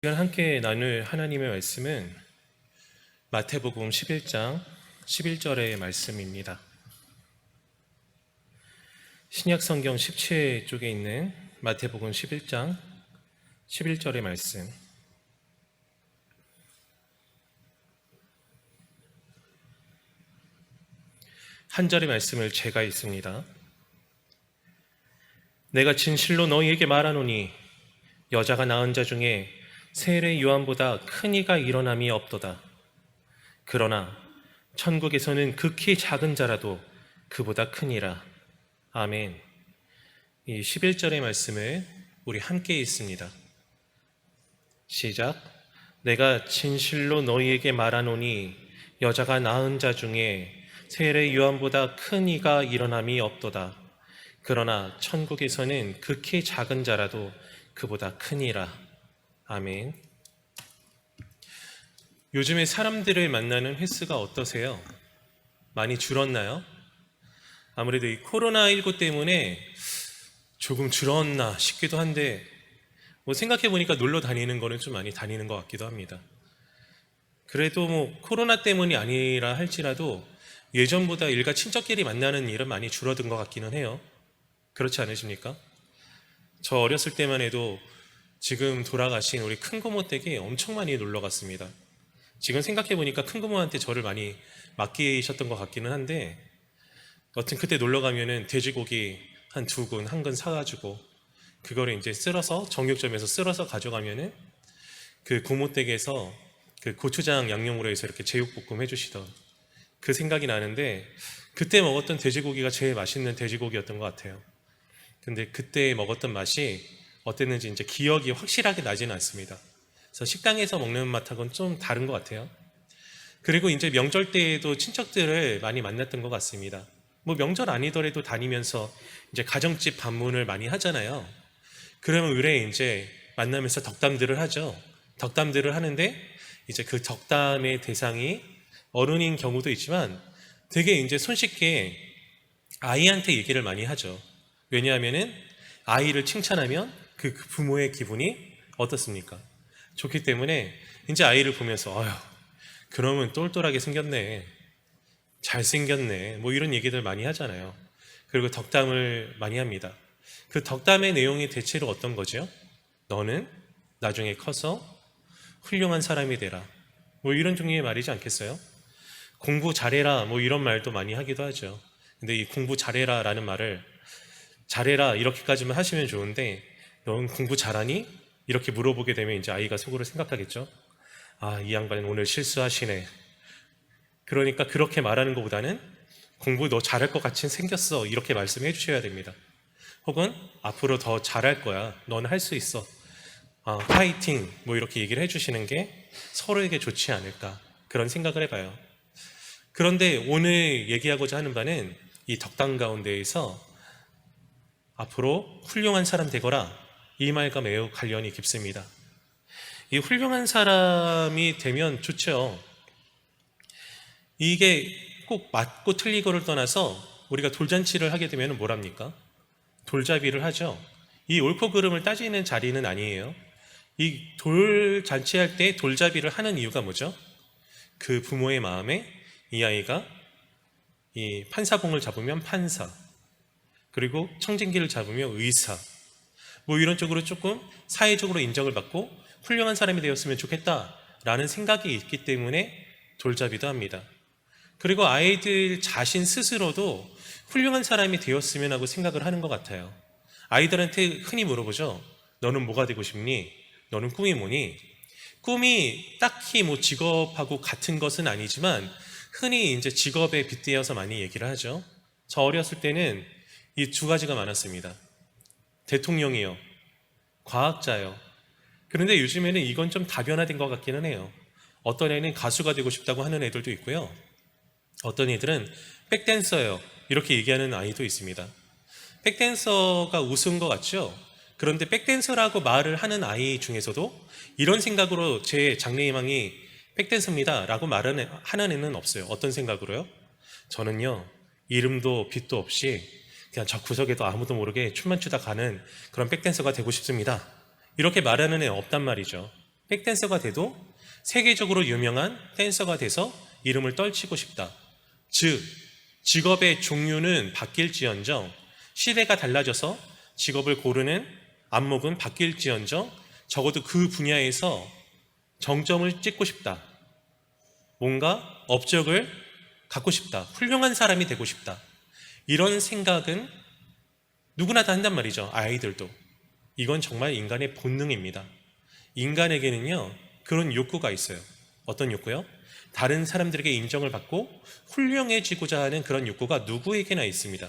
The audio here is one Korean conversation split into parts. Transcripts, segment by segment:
시간 함께 나눌 하나님의 말씀은 마태복음 11장 11절의 말씀입니다. 신약성경 17 쪽에 있는 마태복음 11장 11절의 말씀. 한 절의 말씀을 제가 읽습니다. 내가 진실로 너희에게 말하노니 여자가 낳은 자 중에 세례 요한보다 큰 이가 일어남이 없도다. 그러나 천국에서는 극히 작은 자라도 그보다 크니라. 아멘. 이 11절의 말씀을 우리 함께 읽습니다. 시작. 내가 진실로 너희에게 말하노니 여자가 낳은 자 중에 세례 요한보다 큰 이가 일어남이 없도다. 그러나 천국에서는 극히 작은 자라도 그보다 크니라. 아멘. 요즘에 사람들을 만나는 횟수가 어떠세요? 많이 줄었나요? 아무래도 이 코로나19 때문에 조금 줄었나 싶기도 한데 생각해보니까 놀러 다니는 거는 좀 많이 다니는 것 같기도 합니다. 그래도 코로나 때문이 아니라 할지라도 예전보다 일가 친척끼리 만나는 일은 많이 줄어든 것 같기는 해요. 그렇지 않으십니까? 저 어렸을 때만 해도 지금 돌아가신 우리 큰고모 댁에 엄청 많이 놀러 갔습니다. 지금 생각해보니까 큰고모한테 저를 많이 맡기셨던 것 같기는 한데, 여튼 그때 놀러 가면은 돼지고기 한 2근, 1근 사가지고 그거를 이제 쓸어서 정육점에서 쓸어서 가져가면은 그 고모 댁에서 그 고추장 양념으로 해서 이렇게 제육볶음 해주시던 그 생각이 나는데, 그때 먹었던 돼지고기가 제일 맛있는 돼지고기였던 것 같아요. 근데 그때 먹었던 맛이 어땠는지 이제 기억이 확실하게 나지는 않습니다. 그래서 식당에서 먹는 맛하고는 좀 다른 것 같아요. 그리고 이제 명절 때에도 친척들을 많이 만났던 것 같습니다. 명절 아니더라도 다니면서 이제 가정집 방문을 많이 하잖아요. 그러면 의뢰 이제 만나면서 덕담들을 하죠. 덕담들을 하는데 이제 그 덕담의 대상이 어른인 경우도 있지만 되게 이제 손쉽게 아이한테 얘기를 많이 하죠. 왜냐하면은 아이를 칭찬하면 그 부모의 기분이 어떻습니까? 좋기 때문에 이제 아이를 보면서 아휴, 그러면 똘똘하게 생겼네, 잘생겼네, 이런 얘기들 많이 하잖아요. 그리고 덕담을 많이 합니다. 그 덕담의 내용이 대체로 어떤 거죠? 너는 나중에 커서 훌륭한 사람이 되라, 이런 종류의 말이지 않겠어요? 공부 잘해라, 이런 말도 많이 하기도 하죠. 근데 이 공부 잘해라 라는 말을 잘해라 이렇게까지만 하시면 좋은데, 넌 공부 잘하니? 이렇게 물어보게 되면 이제 아이가 속으로 생각하겠죠. 아, 이 양반은 오늘 실수하시네. 그러니까 그렇게 말하는 것보다는 공부 너 잘할 것 같이 생겼어, 이렇게 말씀해 주셔야 됩니다. 혹은 앞으로 더 잘할 거야, 넌 할 수 있어, 파이팅, 이렇게 얘기를 해주시는 게 서로에게 좋지 않을까, 그런 생각을 해봐요. 그런데 오늘 얘기하고자 하는 바는 이 덕담 가운데에서 앞으로 훌륭한 사람 되거라, 이 말과 매우 관련이 깊습니다. 이 훌륭한 사람이 되면 좋죠. 이게 꼭 맞고 틀리고를 떠나서 우리가 돌잔치를 하게 되면 뭘 합니까? 돌잡이를 하죠. 이 옳고 그름을 따지는 자리는 아니에요. 이 돌잔치할 때 돌잡이를 하는 이유가 뭐죠? 그 부모의 마음에 이 아이가 이 판사봉을 잡으면 판사, 그리고 청진기를 잡으면 의사, 이런 쪽으로 조금 사회적으로 인정을 받고 훌륭한 사람이 되었으면 좋겠다라는 생각이 있기 때문에 돌잡이도 합니다. 그리고 아이들 자신 스스로도 훌륭한 사람이 되었으면 하고 생각을 하는 것 같아요. 아이들한테 흔히 물어보죠. 너는 뭐가 되고 싶니? 너는 꿈이 뭐니? 꿈이 딱히 직업하고 같은 것은 아니지만 흔히 이제 직업에 빗대어서 많이 얘기를 하죠. 저 어렸을 때는 이 2가지가 많았습니다. 대통령이요, 과학자요. 그런데 요즘에는 이건 좀 다변화된 것 같기는 해요. 어떤 애는 가수가 되고 싶다고 하는 애들도 있고요, 어떤 애들은 백댄서예요, 이렇게 얘기하는 아이도 있습니다. 백댄서가 우스운 것 같죠? 그런데 백댄서라고 말을 하는 아이 중에서도 이런 생각으로 제 장래희망이 백댄서입니다 라고 말하는 애는 없어요. 어떤 생각으로요? 저는요, 이름도 빛도 없이 그냥 저 구석에도 아무도 모르게 춤만 추다 가는 그런 백댄서가 되고 싶습니다, 이렇게 말하는 애 없단 말이죠. 백댄서가 돼도 세계적으로 유명한 댄서가 돼서 이름을 떨치고 싶다. 즉, 직업의 종류는 바뀔지언정 시대가 달라져서 직업을 고르는 안목은 바뀔지언정 적어도 그 분야에서 정점을 찍고 싶다. 뭔가 업적을 갖고 싶다. 훌륭한 사람이 되고 싶다. 이런 생각은 누구나 다 한단 말이죠. 아이들도. 이건 정말 인간의 본능입니다. 인간에게는요, 그런 욕구가 있어요. 어떤 욕구요? 다른 사람들에게 인정을 받고 훌륭해지고자 하는 그런 욕구가 누구에게나 있습니다.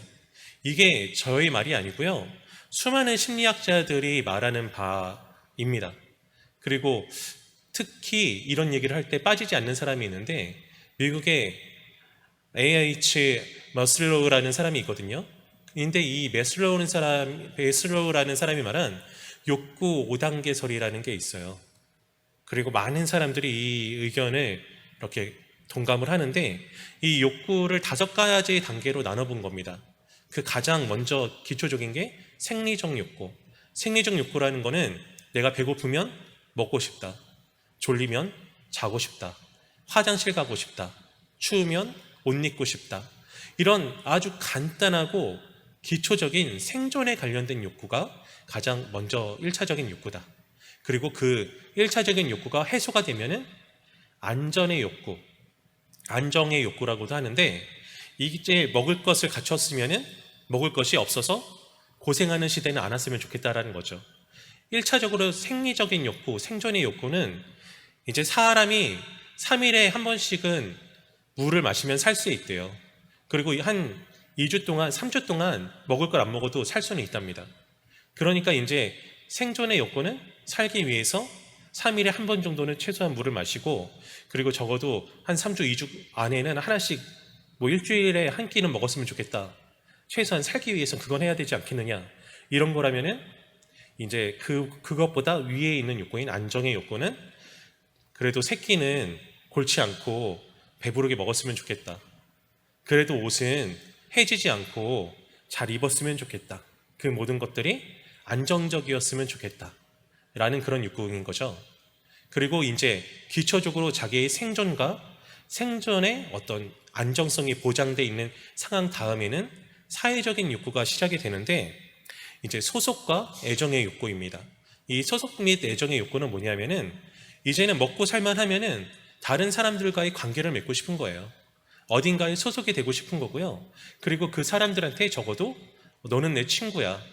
이게 저의 말이 아니고요. 수많은 심리학자들이 말하는 바입니다. 그리고 특히 이런 얘기를 할 때 빠지지 않는 사람이 있는데 미국의 A.H. 머슬로우라는 사람이 있거든요. 근데 이 메슬로우라는 사람이 말한 욕구 5단계설이라는 게 있어요. 그리고 많은 사람들이 이 의견을 이렇게 동감을 하는데 이 욕구를 5가지 단계로 나눠본 겁니다. 그 가장 먼저 기초적인 게 생리적 욕구. 생리적 욕구라는 거는 내가 배고프면 먹고 싶다. 졸리면 자고 싶다. 화장실 가고 싶다. 추우면 옷 입고 싶다. 이런 아주 간단하고 기초적인 생존에 관련된 욕구가 가장 먼저 1차적인 욕구다. 그리고 그 1차적인 욕구가 해소가 되면은 안전의 욕구, 안정의 욕구라고도 하는데 이제 먹을 것을 갖췄으면은 먹을 것이 없어서 고생하는 시대는 안 왔으면 좋겠다라는 거죠. 1차적으로 생리적인 욕구, 생존의 욕구는 이제 사람이 3일에 한 번씩은 물을 마시면 살 수 있대요. 그리고 한 2주 동안, 3주 동안 먹을 걸 안 먹어도 살 수는 있답니다. 그러니까 이제 생존의 욕구는 살기 위해서 3일에 한 번 정도는 최소한 물을 마시고 그리고 적어도 한 3주, 2주 안에는 하나씩 뭐 일주일에 한 끼는 먹었으면 좋겠다. 최소한 살기 위해서는 그건 해야 되지 않겠느냐. 이런 거라면은 이제 그것보다 위에 있는 욕구인 안정의 욕구는 그래도 세 끼는 골치 않고 배부르게 먹었으면 좋겠다. 그래도 옷은 해지지 않고 잘 입었으면 좋겠다. 그 모든 것들이 안정적이었으면 좋겠다. 라는 그런 욕구인 거죠. 그리고 이제 기초적으로 자기의 생존과 생존의 어떤 안정성이 보장되어 있는 상황 다음에는 사회적인 욕구가 시작이 되는데 이제 소속과 애정의 욕구입니다. 이 소속 및 애정의 욕구는 뭐냐면은 이제는 먹고 살만 하면은 다른 사람들과의 관계를 맺고 싶은 거예요. 어딘가에 소속이 되고 싶은 거고요. 그리고 그 사람들한테 적어도 너는 내 친구야.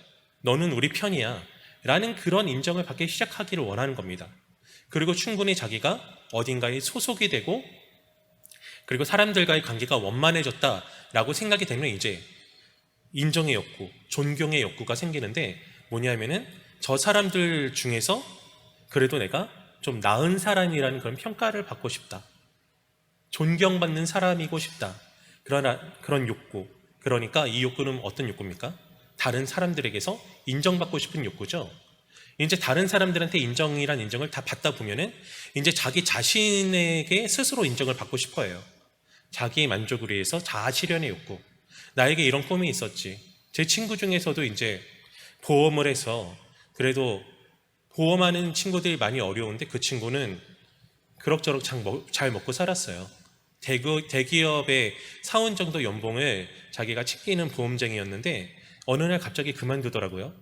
너는 우리 편이야. 라는 그런 인정을 받기 시작하기를 원하는 겁니다. 그리고 충분히 자기가 어딘가에 소속이 되고 그리고 사람들과의 관계가 원만해졌다라고 생각이 되면 이제 인정의 욕구, 존경의 욕구가 생기는데 뭐냐면은 저 사람들 중에서 그래도 내가 좀 나은 사람이라는 그런 평가를 받고 싶다. 존경받는 사람이고 싶다. 그런 욕구. 그러니까 이 욕구는 어떤 욕구입니까? 다른 사람들에게서 인정받고 싶은 욕구죠. 이제 다른 사람들한테 인정을 다 받다 보면은 이제 자기 자신에게 스스로 인정을 받고 싶어요. 자기의 만족을 위해서 자아 실현의 욕구. 나에게 이런 꿈이 있었지. 제 친구 중에서도 이제 보험을 해서 그래도 보험하는 친구들이 많이 어려운데 그 친구는 그럭저럭 잘 먹고 살았어요. 대기업의 사원 정도 연봉을 자기가 챙기는 보험쟁이였는데 어느 날 갑자기 그만두더라고요.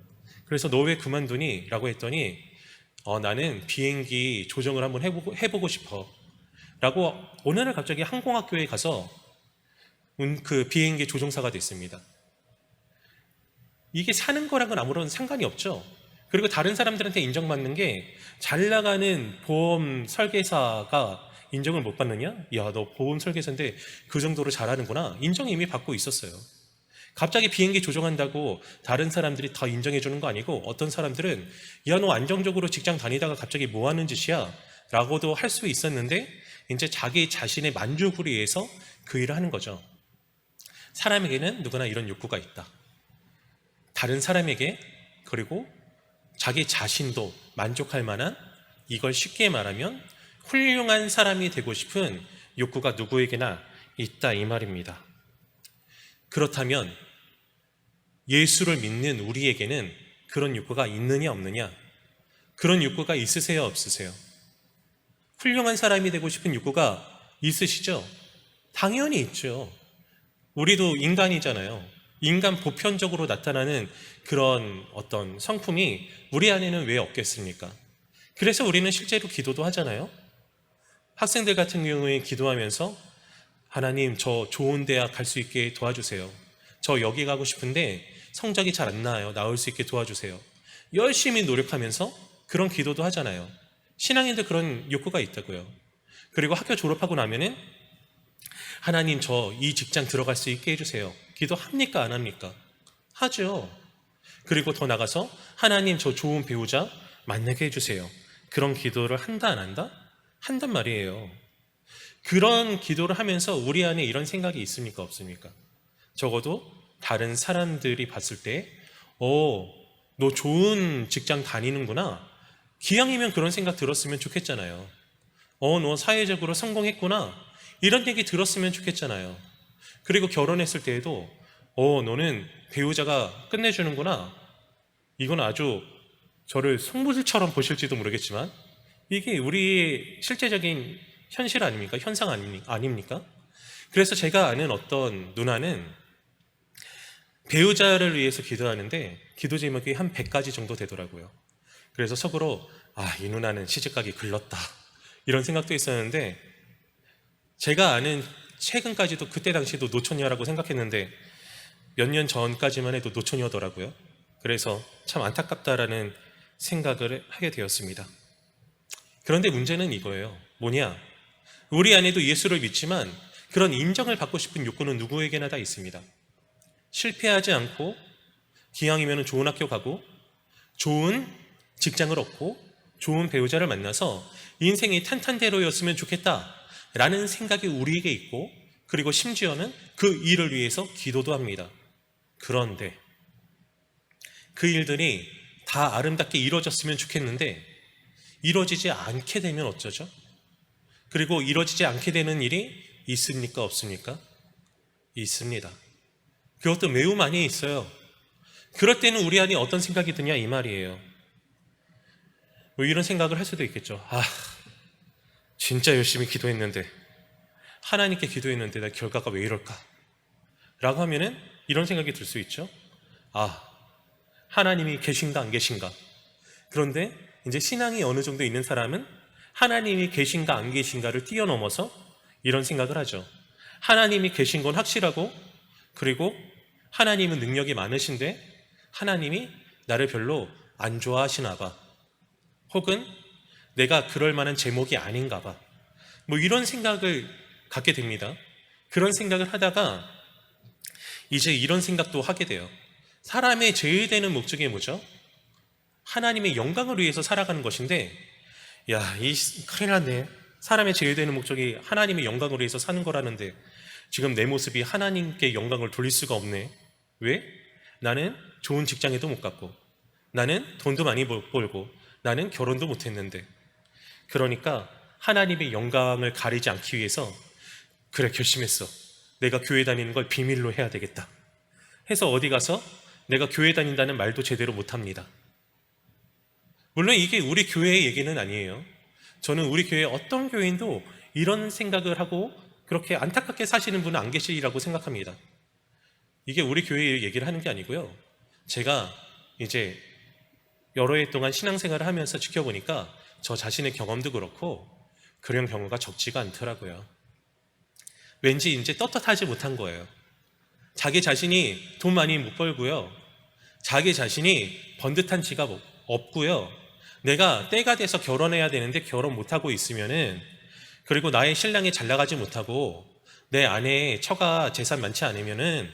그래서 너 왜 그만두니? 라고 했더니 나는 비행기 조정을 한번 해보고 싶어 라고 어느 날 갑자기 항공학교에 가서 그 비행기 조종사가 됐습니다. 이게 사는 거랑은 아무런 상관이 없죠. 그리고 다른 사람들한테 인정받는 게 잘 나가는 보험 설계사가 인정을 못 받느냐? 야, 너 보험 설계사인데 그 정도로 잘하는구나. 인정 이미 받고 있었어요. 갑자기 비행기 조종한다고 다른 사람들이 다 인정해 주는 거 아니고 어떤 사람들은 야, 너 안정적으로 직장 다니다가 갑자기 뭐 하는 짓이야? 라고도 할 수 있었는데 이제 자기 자신의 만족을 위해서 그 일을 하는 거죠. 사람에게는 누구나 이런 욕구가 있다. 다른 사람에게 그리고 자기 자신도 만족할 만한 이걸 쉽게 말하면 훌륭한 사람이 되고 싶은 욕구가 누구에게나 있다 이 말입니다. 그렇다면 예수를 믿는 우리에게는 그런 욕구가 있느냐 없느냐? 그런 욕구가 있으세요 없으세요? 훌륭한 사람이 되고 싶은 욕구가 있으시죠? 당연히 있죠. 우리도 인간이잖아요. 인간 보편적으로 나타나는 그런 어떤 성품이 우리 안에는 왜 없겠습니까? 그래서 우리는 실제로 기도도 하잖아요. 학생들 같은 경우에 기도하면서 하나님, 저 좋은 대학 갈 수 있게 도와주세요. 저 여기 가고 싶은데 성적이 잘 안 나와요. 나올 수 있게 도와주세요. 열심히 노력하면서 그런 기도도 하잖아요. 신앙인들 그런 욕구가 있다고요. 그리고 학교 졸업하고 나면은 하나님, 저 이 직장 들어갈 수 있게 해주세요. 기도합니까? 안 합니까? 하죠. 그리고 더 나가서 하나님, 저 좋은 배우자 만나게 해주세요. 그런 기도를 한다 안 한다? 한단 말이에요. 그런 기도를 하면서 우리 안에 이런 생각이 있습니까? 없습니까? 적어도 다른 사람들이 봤을 때 너 좋은 직장 다니는구나. 기왕이면 그런 생각 들었으면 좋겠잖아요. 너 사회적으로 성공했구나. 이런 얘기 들었으면 좋겠잖아요. 그리고 결혼했을 때에도 너는 배우자가 끝내주는구나. 이건 아주 저를 송부질처럼 보실지도 모르겠지만 이게 우리의 실제적인 현실 아닙니까? 현상 아닙니까? 그래서 제가 아는 어떤 누나는 배우자를 위해서 기도하는데 기도 제목이 한 100가지 정도 되더라고요. 그래서 속으로 이 누나는 시집가기 글렀다. 이런 생각도 있었는데 제가 아는 최근까지도 그때 당시도 노처녀라고 생각했는데 몇 년 전까지만 해도 노처녀더라고요. 그래서 참 안타깝다라는 생각을 하게 되었습니다. 그런데 문제는 이거예요. 뭐냐? 우리 안에도 예수를 믿지만 그런 인정을 받고 싶은 욕구는 누구에게나 다 있습니다. 실패하지 않고 기왕이면 좋은 학교 가고 좋은 직장을 얻고 좋은 배우자를 만나서 인생이 탄탄대로였으면 좋겠다라는 생각이 우리에게 있고 그리고 심지어는 그 일을 위해서 기도도 합니다. 그런데 그 일들이 다 아름답게 이루어졌으면 좋겠는데 이루어지지 않게 되면 어쩌죠? 그리고 이루어지지 않게 되는 일이 있습니까? 없습니까? 있습니다. 그것도 매우 많이 있어요. 그럴 때는 우리 안에 어떤 생각이 드냐 이 말이에요. 뭐 이런 생각을 할 수도 있겠죠. 진짜 열심히 기도했는데 하나님께 기도했는데 나 결과가 왜 이럴까? 라고 하면은 이런 생각이 들 수 있죠. 하나님이 계신가 안 계신가? 그런데 이제 신앙이 어느 정도 있는 사람은 하나님이 계신가 안 계신가를 뛰어넘어서 이런 생각을 하죠. 하나님이 계신 건 확실하고 그리고 하나님은 능력이 많으신데 하나님이 나를 별로 안 좋아하시나 봐. 혹은 내가 그럴 만한 제목이 아닌가 봐. 뭐 이런 생각을 갖게 됩니다. 그런 생각을 하다가 이제 이런 생각도 하게 돼요. 사람의 제일되는 목적이 뭐죠? 하나님의 영광을 위해서 살아가는 것인데 큰일 났네. 사람의 제일되는 목적이 하나님의 영광을 위해서 사는 거라는데 지금 내 모습이 하나님께 영광을 돌릴 수가 없네. 왜? 나는 좋은 직장에도 못 갔고 나는 돈도 많이 못 벌고 나는 결혼도 못 했는데 그러니까 하나님의 영광을 가리지 않기 위해서 그래 결심했어. 내가 교회 다니는 걸 비밀로 해야 되겠다 해서 어디 가서 내가 교회 다닌다는 말도 제대로 못합니다. 물론 이게 우리 교회의 얘기는 아니에요. 저는 우리 교회 어떤 교인도 이런 생각을 하고 그렇게 안타깝게 사시는 분은 안 계시리라고 생각합니다. 이게 우리 교회의 얘기를 하는 게 아니고요. 제가 이제 여러 해 동안 신앙생활을 하면서 지켜보니까 저 자신의 경험도 그렇고 그런 경우가 적지가 않더라고요. 왠지 이제 떳떳하지 못한 거예요. 자기 자신이 돈 많이 못 벌고요. 자기 자신이 번듯한 지갑 없고요. 내가 때가 돼서 결혼해야 되는데 결혼 못하고 있으면은 그리고 나의 신랑이 잘 나가지 못하고 내 아내의 처가 재산 많지 않으면은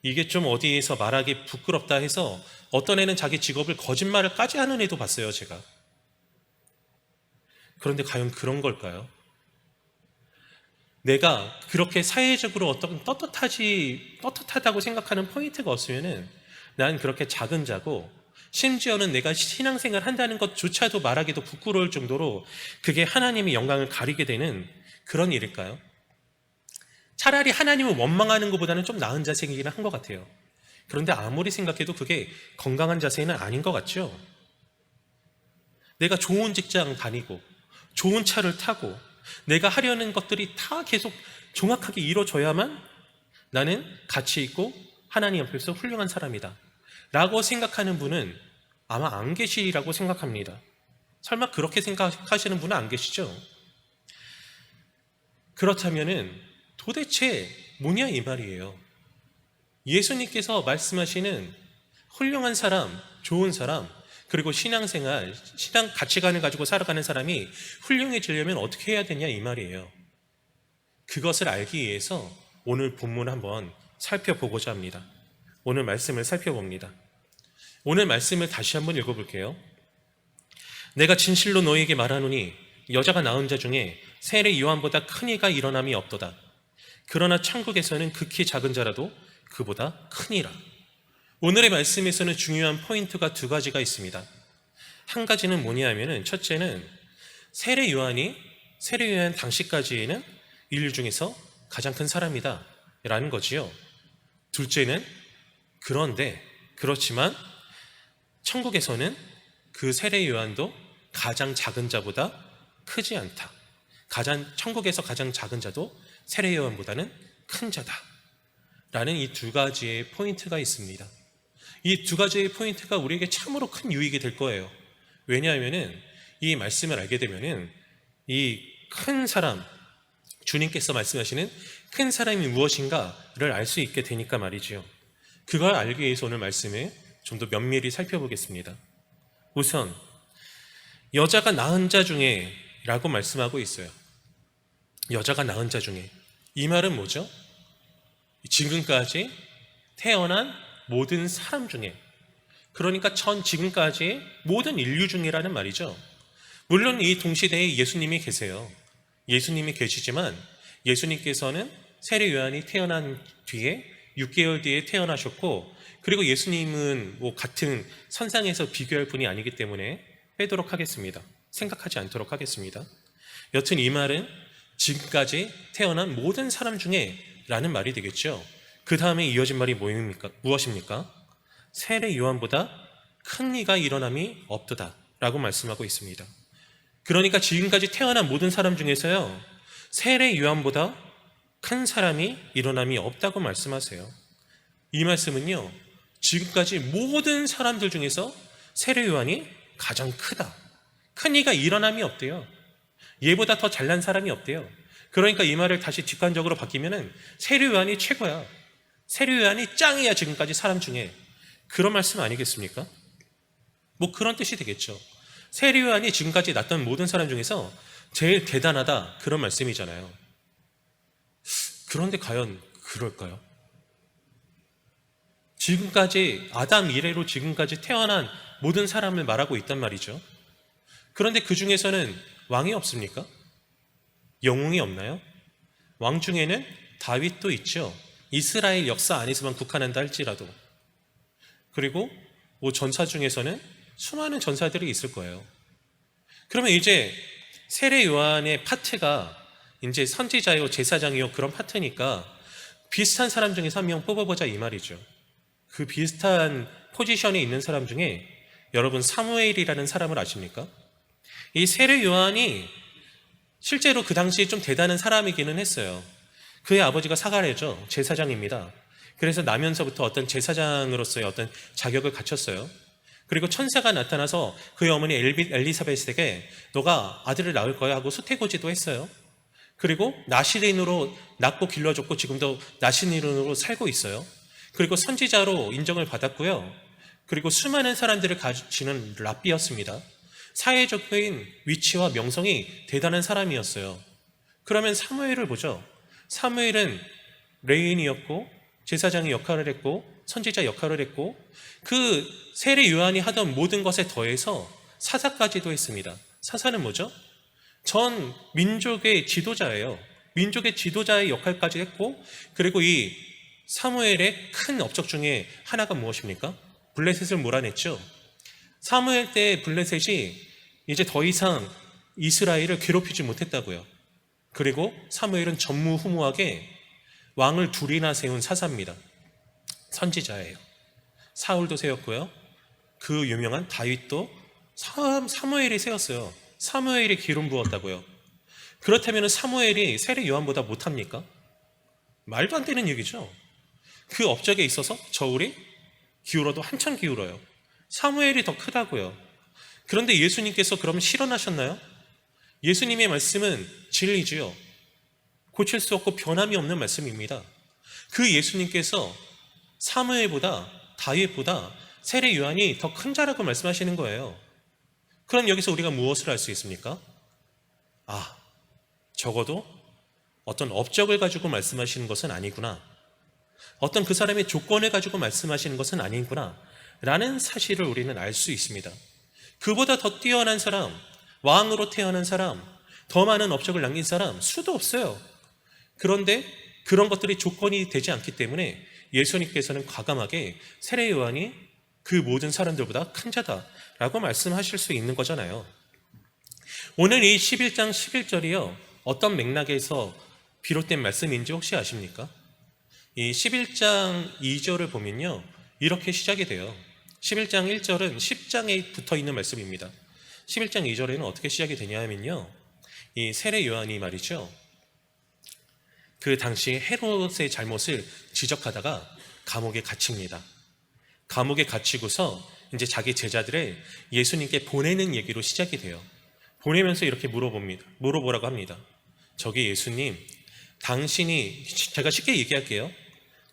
이게 좀 어디에서 말하기 부끄럽다 해서 어떤 애는 자기 직업을 거짓말을까지 하는 애도 봤어요, 제가. 그런데 과연 그런 걸까요? 내가 그렇게 사회적으로 어떤 떳떳하다고 생각하는 포인트가 없으면은 난 그렇게 작은 자고 심지어는 내가 신앙생활 한다는 것조차도 말하기도 부끄러울 정도로 그게 하나님의 영광을 가리게 되는 그런 일일까요? 차라리 하나님을 원망하는 것보다는 좀 나은 자세이긴 한 것 같아요. 그런데 아무리 생각해도 그게 건강한 자세는 아닌 것 같죠? 내가 좋은 직장 다니고 좋은 차를 타고 내가 하려는 것들이 다 계속 정확하게 이루어져야만 나는 가치 있고 하나님 앞에서 훌륭한 사람이다 라고 생각하는 분은 아마 안 계시리라고 생각합니다. 설마 그렇게 생각하시는 분은 안 계시죠? 그렇다면은 도대체 뭐냐 이 말이에요. 예수님께서 말씀하시는 훌륭한 사람, 좋은 사람, 그리고 신앙생활, 신앙 가치관을 가지고 살아가는 사람이 훌륭해지려면 어떻게 해야 되냐 이 말이에요. 그것을 알기 위해서 오늘 본문을 한번 살펴보고자 합니다. 오늘 말씀을 살펴봅니다. 오늘 말씀을 다시 한번 읽어볼게요. 내가 진실로 너희에게 말하노니 여자가 낳은 자 중에 세례 요한보다 큰 이가 일어남이 없도다. 그러나 천국에서는 극히 작은 자라도 그보다 크니라. 오늘의 말씀에서는 중요한 포인트가 두 가지가 있습니다. 한 가지는 뭐냐 하면은 첫째는 세례 요한 당시까지는 인류 중에서 가장 큰 사람이다 라는 거지요. 둘째는 그렇지만 천국에서는 그 세례 요한도 가장 작은 자보다 크지 않다. 천국에서 가장 작은 자도 세례 요한보다는 큰 자다 라는 이 두 가지의 포인트가 있습니다. 이 두 가지의 포인트가 우리에게 참으로 큰 유익이 될 거예요. 왜냐하면은 이 말씀을 알게 되면은 이 큰 사람, 주님께서 말씀하시는 큰 사람이 무엇인가를 알 수 있게 되니까 말이지요. 그걸 알기 위해서 오늘 말씀을 좀 더 면밀히 살펴보겠습니다. 우선 여자가 낳은 자 중에 라고 말씀하고 있어요. 여자가 낳은 자 중에, 이 말은 뭐죠? 지금까지 태어난 모든 사람 중에, 그러니까 지금까지 모든 인류 중이라는 말이죠. 물론 이 동시대에 예수님이 계세요. 예수님이 계시지만 예수님께서는 세례 요한이 태어난 뒤에 6개월 뒤에 태어나셨고, 그리고 예수님은 같은 선상에서 비교할 분이 아니기 때문에 빼도록 하겠습니다. 생각하지 않도록 하겠습니다. 여튼 이 말은 지금까지 태어난 모든 사람 중에 라는 말이 되겠죠. 그 다음에 이어진 말이 무엇입니까? 세례 요한보다 큰 이가 일어남이 없도다 라고 말씀하고 있습니다. 그러니까 지금까지 태어난 모든 사람 중에서요, 세례 요한보다 큰 사람이 일어남이 없다고 말씀하세요. 이 말씀은요, 지금까지 모든 사람들 중에서 세례 요한이 가장 크다. 큰 이가 일어남이 없대요. 얘보다 더 잘난 사람이 없대요. 그러니까 이 말을 다시 직관적으로 바뀌면은 세례 요한이 최고야. 세례 요한이 짱이야, 지금까지 사람 중에. 그런 말씀 아니겠습니까? 그런 뜻이 되겠죠. 세례 요한이 지금까지 낳던 모든 사람 중에서 제일 대단하다, 그런 말씀이잖아요. 그런데 과연 그럴까요? 지금까지 아담 이래로 지금까지 태어난 모든 사람을 말하고 있단 말이죠. 그런데 그 중에서는 왕이 없습니까? 영웅이 없나요? 왕 중에는 다윗도 있죠. 이스라엘 역사 안에서만 국한한다 할지라도. 그리고 전사 중에서는 수많은 전사들이 있을 거예요. 그러면 이제 세례 요한의 파트가 이제 선지자요, 제사장이요, 그런 파트니까 비슷한 사람 중에서 한 명 뽑아보자 이 말이죠. 그 비슷한 포지션에 있는 사람 중에 여러분 사무엘이라는 사람을 아십니까? 이 세례 요한이 실제로 그 당시에 좀 대단한 사람이기는 했어요. 그의 아버지가 사가랴죠. 제사장입니다. 그래서 나면서부터 어떤 제사장으로서의 어떤 자격을 갖췄어요. 그리고 천사가 나타나서 그의 어머니 엘리사벳에게 너가 아들을 낳을 거야 하고 수태고지도 했어요. 그리고 나시린으로 낳고 길러줬고 지금도 나시린으로 살고 있어요. 그리고 선지자로 인정을 받았고요. 그리고 수많은 사람들을 가지는 랍비였습니다. 사회적인 위치와 명성이 대단한 사람이었어요. 그러면 사무엘을 보죠. 사무엘은 레인이었고 제사장의 역할을 했고 선지자 역할을 했고 그 세례 요한이 하던 모든 것에 더해서 사사까지도 했습니다. 사사는 뭐죠? 전 민족의 지도자예요. 민족의 지도자의 역할까지 했고, 그리고 이 사무엘의 큰 업적 중에 하나가 무엇입니까? 블레셋을 몰아냈죠. 사무엘 때 블레셋이 이제 더 이상 이스라엘을 괴롭히지 못했다고요. 그리고 사무엘은 전무후무하게 왕을 둘이나 세운 사사입니다. 선지자예요. 사울도 세웠고요. 그 유명한 다윗도 사무엘이 세웠어요. 사무엘이 기름 부었다고요. 그렇다면 사무엘이 세례 요한보다 못합니까? 말도 안 되는 얘기죠. 그 업적에 있어서 저울이 기울어도 한참 기울어요. 사무엘이 더 크다고요. 그런데 예수님께서 그럼 실현하셨나요? 예수님의 말씀은 진리지요. 고칠 수 없고 변함이 없는 말씀입니다. 그 예수님께서 사무엘보다 다윗보다 세례 요한이 더 큰 자라고 말씀하시는 거예요. 그럼 여기서 우리가 무엇을 알 수 있습니까? 적어도 어떤 업적을 가지고 말씀하시는 것은 아니구나. 어떤 그 사람의 조건을 가지고 말씀하시는 것은 아니구나 라는 사실을 우리는 알 수 있습니다. 그보다 더 뛰어난 사람, 왕으로 태어난 사람, 더 많은 업적을 남긴 사람 수도 없어요. 그런데 그런 것들이 조건이 되지 않기 때문에 예수님께서는 과감하게 세례 요한이 그 모든 사람들보다 큰 자다라고 말씀하실 수 있는 거잖아요. 오늘 이 11장 11절이요. 어떤 맥락에서 비롯된 말씀인지 혹시 아십니까? 이 11장 2절을 보면요. 이렇게 시작이 돼요. 11장 1절은 10장에 붙어 있는 말씀입니다. 11장 2절에는 어떻게 시작이 되냐 하면요. 이 세례 요한이 말이죠. 그 당시 헤롯의 잘못을 지적하다가 감옥에 갇힙니다. 감옥에 갇히고서 이제 자기 제자들을 예수님께 보내는 얘기로 시작이 돼요. 보내면서 이렇게 물어보라고 합니다. 저기 예수님, 제가 쉽게 얘기할게요.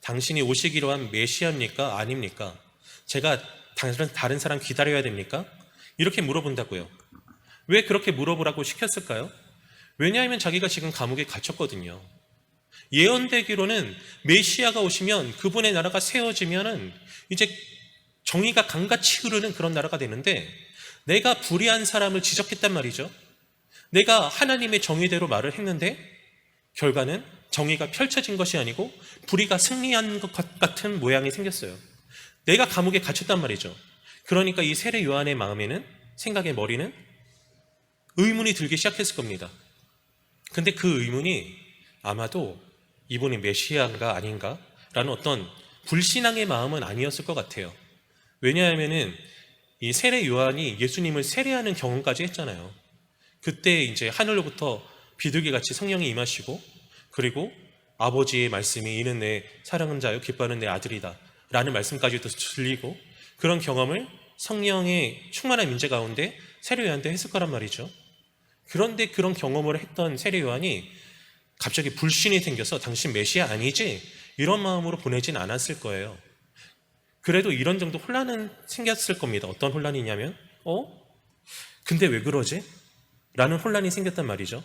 당신이 오시기로 한 메시아입니까? 아닙니까? 제가 다른 사람 기다려야 됩니까? 이렇게 물어본다고요. 왜 그렇게 물어보라고 시켰을까요? 왜냐하면 자기가 지금 감옥에 갇혔거든요. 예언되기로는 메시아가 오시면 그분의 나라가 세워지면은 이제 정의가 강같이 흐르는 그런 나라가 되는데 내가 불의한 사람을 지적했단 말이죠. 내가 하나님의 정의대로 말을 했는데 결과는 정의가 펼쳐진 것이 아니고 불의가 승리한 것 같은 모양이 생겼어요. 내가 감옥에 갇혔단 말이죠. 그러니까 이 세례 요한의 마음에는, 생각의 머리는 의문이 들기 시작했을 겁니다. 근데 그 의문이 아마도 이분이 메시아인가 아닌가? 라는 어떤 불신앙의 마음은 아니었을 것 같아요. 왜냐하면은 이 세례 요한이 예수님을 세례하는 경험까지 했잖아요. 그때 이제 하늘로부터 비둘기같이 성령이 임하시고 그리고 아버지의 말씀이 이는 내 사랑하는 자요 기뻐하는 내 아들이다 라는 말씀까지도 들리고 그런 경험을 성령의 충만한 임재 가운데 세례 요한도 했을 거란 말이죠. 그런데 그런 경험을 했던 세례 요한이 갑자기 불신이 생겨서 당신 메시아 아니지? 이런 마음으로 보내진 않았을 거예요. 그래도 이런 정도 혼란은 생겼을 겁니다. 어떤 혼란이냐면 근데 왜 그러지? 라는 혼란이 생겼단 말이죠.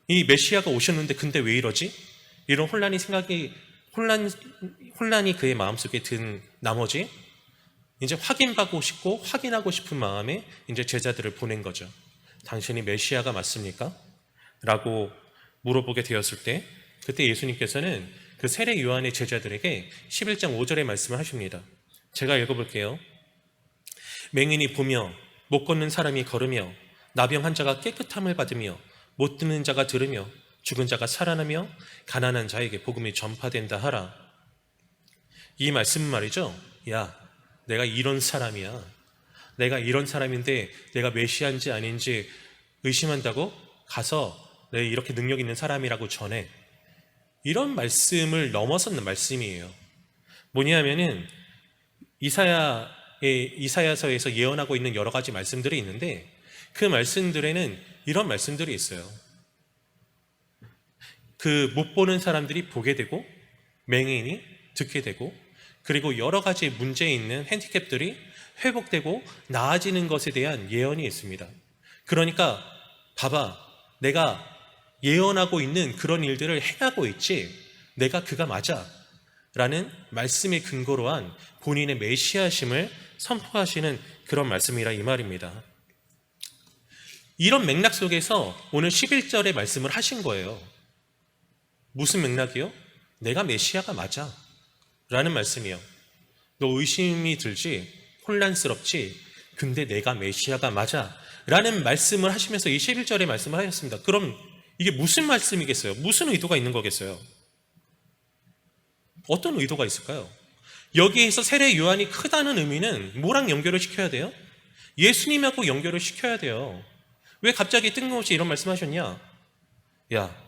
이 메시아가 오셨는데 근데 왜 이러지? 이런 혼란이 그의 마음속에 든 나머지 이제 확인하고 싶은 마음에 이제 제자들을 보낸 거죠. 당신이 메시아가 맞습니까? 라고 물어보게 되었을 때 그때 예수님께서는 그 세례 요한의 제자들에게 11장 5절의 말씀을 하십니다. 제가 읽어볼게요. 맹인이 보며 못 걷는 사람이 걸으며 나병 환자가 깨끗함을 받으며 못 듣는 자가 들으며 죽은 자가 살아나며 가난한 자에게 복음이 전파된다 하라. 이 말씀은 말이죠. 야, 내가 이런 사람이야. 내가 이런 사람인데 내가 메시아인지 아닌지 의심한다고? 가서 내 이렇게 능력 있는 사람이라고 전해. 이런 말씀을 넘어서는 말씀이에요. 뭐냐면은 이사야서에서 예언하고 있는 여러 가지 말씀들이 있는데 그 말씀들에는 이런 말씀들이 있어요. 그 못 보는 사람들이 보게 되고 맹인이 듣게 되고 그리고 여러 가지 문제 있는 핸디캡들이 회복되고 나아지는 것에 대한 예언이 있습니다. 그러니까 봐봐, 내가 예언하고 있는 그런 일들을 행하고 있지, 내가 그가 맞아 라는 말씀의 근거로 한 본인의 메시아심을 선포하시는 그런 말씀이라 이 말입니다. 이런 맥락 속에서 오늘 11절의 말씀을 하신 거예요. 무슨 맥락이요? 내가 메시아가 맞아 라는 말씀이요. 너 의심이 들지? 혼란스럽지? 근데 내가 메시아가 맞아 라는 말씀을 하시면서 이 11절의 말씀을 하셨습니다. 그럼 이게 무슨 말씀이겠어요? 무슨 의도가 있는 거겠어요? 어떤 의도가 있을까요? 여기에서 세례 요한이 크다는 의미는 뭐랑 연결을 시켜야 돼요? 예수님하고 연결을 시켜야 돼요. 왜 갑자기 뜬금없이 이런 말씀하셨냐? 야,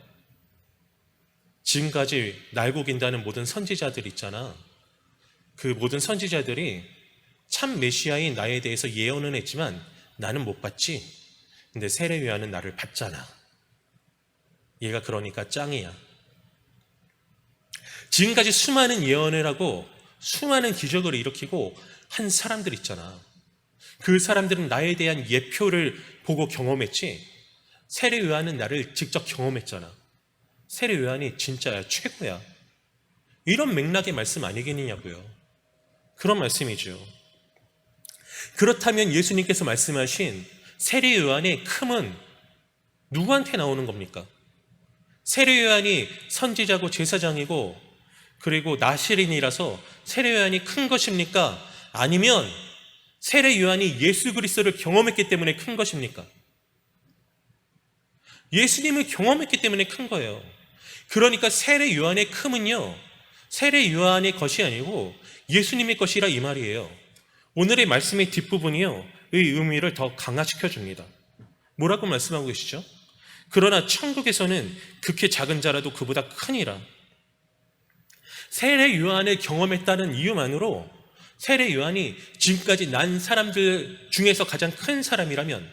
지금까지 날고 긴다는 모든 선지자들 있잖아. 그 모든 선지자들이 참 메시아인 나에 대해서 예언은 했지만 나는 못 봤지. 근데 세례 요한은 나를 봤잖아. 얘가 그러니까 짱이야. 지금까지 수많은 예언을 하고 수많은 기적을 일으키고 한 사람들 있잖아. 그 사람들은 나에 대한 예표를 보고 경험했지, 세례 요한은 나를 직접 경험했잖아. 세례 요한이 진짜야, 최고야. 이런 맥락의 말씀 아니겠느냐고요. 그런 말씀이죠. 그렇다면 예수님께서 말씀하신 세례 요한의 큼은 누구한테 나오는 겁니까? 세례 요한이 선지자고 제사장이고 그리고 나시린이라서 세례 요한이 큰 것입니까? 아니면 세례 요한이 예수 그리스도를 경험했기 때문에 큰 것입니까? 예수님을 경험했기 때문에 큰 거예요. 그러니까 세례 요한의 큼은요, 세례 요한의 것이 아니고 예수님의 것이라 이 말이에요. 오늘의 말씀의 뒷부분이요, 이 의미를 더 강화시켜 줍니다. 뭐라고 말씀하고 계시죠? 그러나 천국에서는 극히 작은 자라도 그보다 크니라. 세례 요한을 경험했다는 이유만으로 세례 요한이 지금까지 난 사람들 중에서 가장 큰 사람이라면,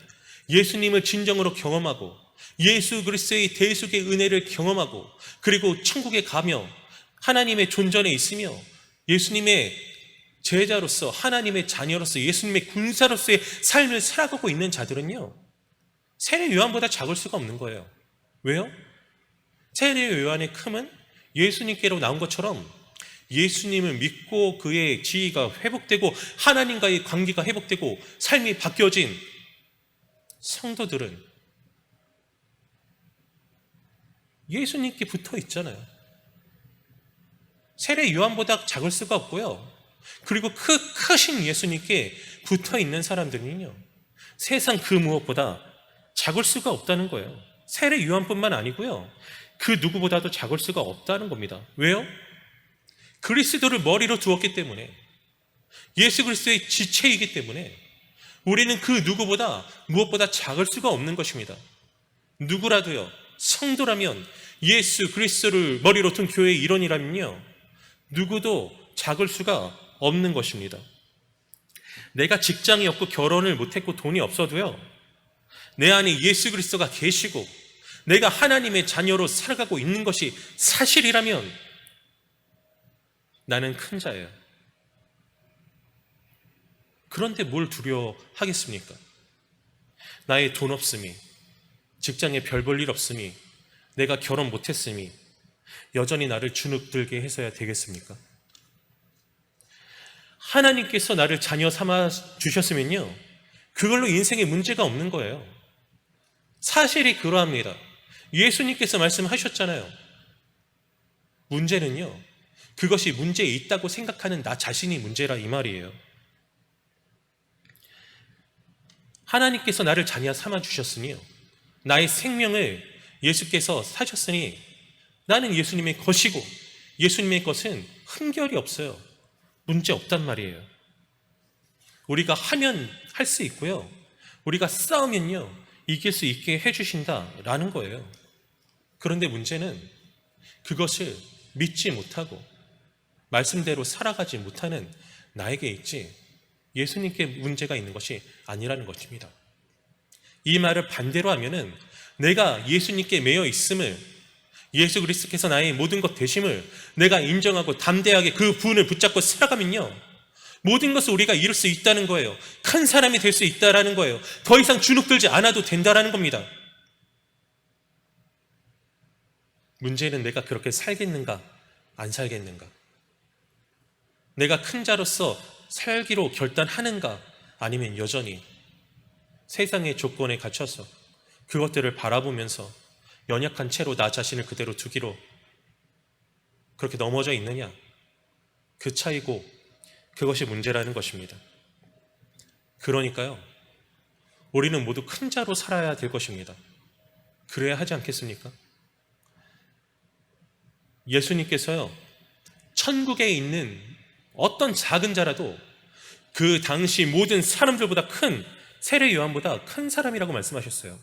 예수님을 진정으로 경험하고 예수 그리스도의 대속의 은혜를 경험하고 그리고 천국에 가며 하나님의 존전에 있으며 예수님의 제자로서, 하나님의 자녀로서, 예수님의 군사로서의 삶을 살아가고 있는 자들은요, 세례 요한보다 작을 수가 없는 거예요. 왜요? 세례 요한의 큼은 예수님께로 나온 것처럼 예수님을 믿고 그의 지위가 회복되고 하나님과의 관계가 회복되고 삶이 바뀌어진 성도들은 예수님께 붙어 있잖아요. 세례 요한보다 작을 수가 없고요. 그리고 크신 예수님께 붙어 있는 사람들은요, 세상 그 무엇보다 작을 수가 없다는 거예요. 세례 요한뿐만 아니고요, 그 누구보다도 작을 수가 없다는 겁니다. 왜요? 그리스도를 머리로 두었기 때문에, 예수 그리스도의 지체이기 때문에 우리는 그 누구보다 무엇보다 작을 수가 없는 것입니다. 누구라도요, 성도라면, 예수 그리스도를 머리로 둔 교회의 일원이라면요, 누구도 작을 수가 없는 것입니다. 내가 직장이 없고 결혼을 못했고 돈이 없어도요, 내 안에 예수 그리스도가 계시고 내가 하나님의 자녀로 살아가고 있는 것이 사실이라면 나는 큰 자예요. 그런데 뭘 두려워하겠습니까? 나의 돈 없음이, 직장에 별 볼 일 없음이, 내가 결혼 못했음이 여전히 나를 주눅들게 해서야 되겠습니까? 하나님께서 나를 자녀 삼아 주셨으면요, 그걸로 인생에 문제가 없는 거예요. 사실이 그러합니다. 예수님께서 말씀하셨잖아요. 문제는요, 그것이 문제 있다고 생각하는 나 자신이 문제라 이 말이에요. 하나님께서 나를 자녀 삼아 주셨으며 나의 생명을 예수께서 사셨으니 나는 예수님의 것이고 예수님의 것은 흠결이 없어요. 문제 없단 말이에요. 우리가 하면 할 수 있고요, 우리가 싸우면요 이길 수 있게 해주신다라는 거예요. 그런데 문제는 그것을 믿지 못하고 말씀대로 살아가지 못하는 나에게 있지 예수님께 문제가 있는 것이 아니라는 것입니다. 이 말을 반대로 하면은 내가 예수님께 매여 있음을, 예수 그리스도께서 나의 모든 것 되심을 내가 인정하고 담대하게 그 부분을 붙잡고 살아가면요, 모든 것을 우리가 이룰 수 있다는 거예요. 큰 사람이 될 수 있다라는 거예요. 더 이상 주눅들지 않아도 된다라는 겁니다. 문제는 내가 그렇게 살겠는가 안 살겠는가, 내가 큰 자로서 살기로 결단하는가, 아니면 여전히 세상의 조건에 갇혀서 그것들을 바라보면서 연약한 채로 나 자신을 그대로 두기로 그렇게 넘어져 있느냐, 그 차이고 그것이 문제라는 것입니다. 그러니까요, 우리는 모두 큰 자로 살아야 될 것입니다. 그래야 하지 않겠습니까? 예수님께서요, 천국에 있는 어떤 작은 자라도 그 당시 모든 사람들보다 큰, 세례 요한보다 큰 사람이라고 말씀하셨어요.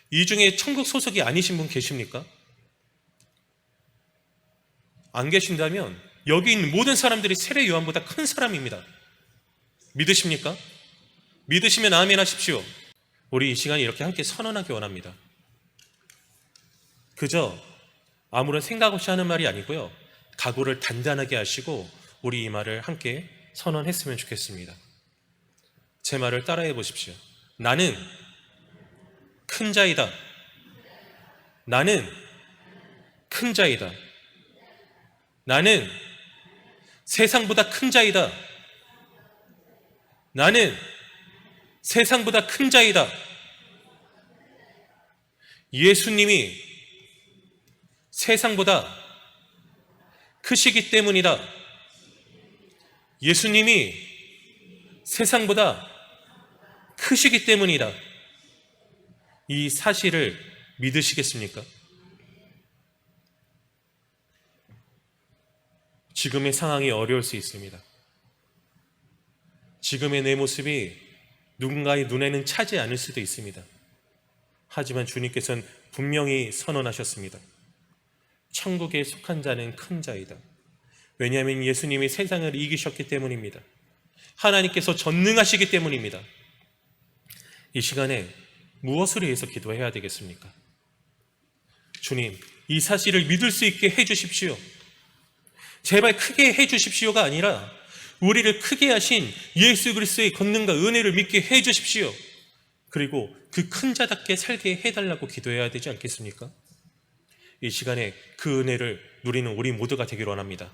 이 중에 천국 소속이 아니신 분 계십니까? 안 계신다면 여기 있는 모든 사람들이 세례 요한보다 큰 사람입니다. 믿으십니까? 믿으시면 아멘 하십시오. 우리 이 시간 이렇게 함께 선언하기 원합니다. 그저 아무런 생각 없이 하는 말이 아니고요, 각오를 단단하게 하시고 우리 이 말을 함께 선언했으면 좋겠습니다. 제 말을 따라해 보십시오. 나는 큰 자이다. 나는 큰 자이다. 나는 세상보다 큰 자이다. 나는 세상보다 큰 자이다. 예수님이 세상보다 크시기 때문이다. 예수님이 세상보다 크시기 때문이다. 이 사실을 믿으시겠습니까? 지금의 상황이 어려울 수 있습니다. 지금의 내 모습이 누군가의 눈에는 차지 않을 수도 있습니다. 하지만 주님께서는 분명히 선언하셨습니다. 천국에 속한 자는 큰 자이다. 왜냐하면 예수님이 세상을 이기셨기 때문입니다. 하나님께서 전능하시기 때문입니다. 이 시간에 무엇을 위해서 기도해야 되겠습니까? 주님, 이 사실을 믿을 수 있게 해주십시오. 제발 크게 해주십시오가 아니라 우리를 크게 하신 예수 그리스도의 권능과 은혜를 믿게 해주십시오. 그리고 그 큰 자답게 살게 해달라고 기도해야 되지 않겠습니까? 이 시간에 그 은혜를 누리는 우리 모두가 되기를 원합니다.